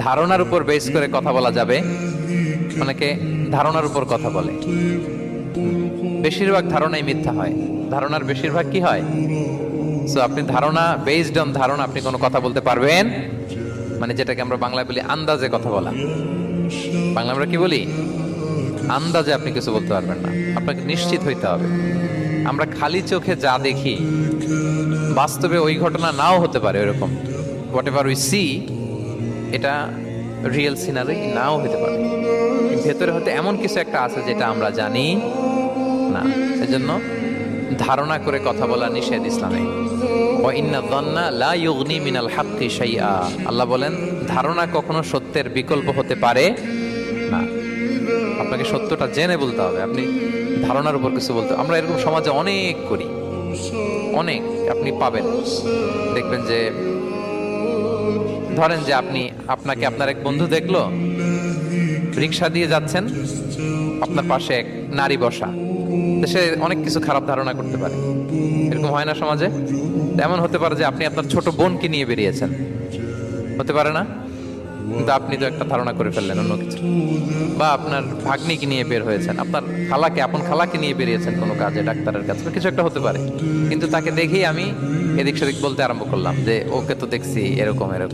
ধারণার উপর বেস করে কথা বলা যাবে। অনেকে ধারণার উপর কথা বলে, বেশিরভাগ ধারণাই মিথ্যা হয়। ধারণার বেশিরভাগ কি হয়? সো আপনি ধারণা, বেসড অন ধারণা আপনি কোনো কথা বলতে পারবেন, মানে যেটাকে আমরা বাংলায় বলি আন্দাজে কথা বলা। বাংলা আমরা কি বলি? আন্দাজে আপনি কিছু বলতে পারবেন না, আপনাকে নিশ্চিত হইতে হবে। আমরা খালি চোখে যা দেখি, বাস্তবে ওই ঘটনা নাও হতে পারে ওইরকম। হোয়াট এভার উই সি, এটা রিয়েল সিনারি নাও হতে পারে। ভেতরে হয়তো এমন কিছু একটা আছে যেটা আমরা জানি না। সেজন্য ধারণা করে কথা বলা নিষেধ ইসলামে। ওয়া ইন্না যান্না লা ইউগনি মিনাল হাক্কি শাইআ, আল্লাহ বলেন ধারণা কখনো সত্যের বিকল্প হতে পারে না। আপনাকে সত্যটা জেনে বলতে হবে। আপনি ধারণার উপর কিছু বলতে, আমরা এরকম সমাজে অনেক করি, অনেক। আপনি পাবেন, দেখবেন যে ধরেন যে আপনাকে আপনার এক বন্ধু দেখলো, রিক্সা দিয়ে যাচ্ছেন, আপনার পাশে এক নারী বসা, সে অনেক কিছু খারাপ ধারণা করতে পারে। এরকম হয় না সমাজে? এমন হতে পারে যে আপনি আপনার ছোট বোনকে নিয়ে বেরিয়েছেন, হতে পারে না? কিন্তু আপনি তো একটা ধারণা করে ফেললেন অন্য কিছু। বা আপনার ভাগ্নিকে নিয়ে বের হয়েছেন, আপনার আপন খালাকে নিয়ে বেরিয়েছেন কোনো কাজে, ডাক্তারের কাছে, কিছু একটা হতে পারে। কিন্তু তাকে দেখেই আমি এদিক সেদিক বলতে আরম্ভ করলাম যে ওকে তো দেখছি এরকম এরকম।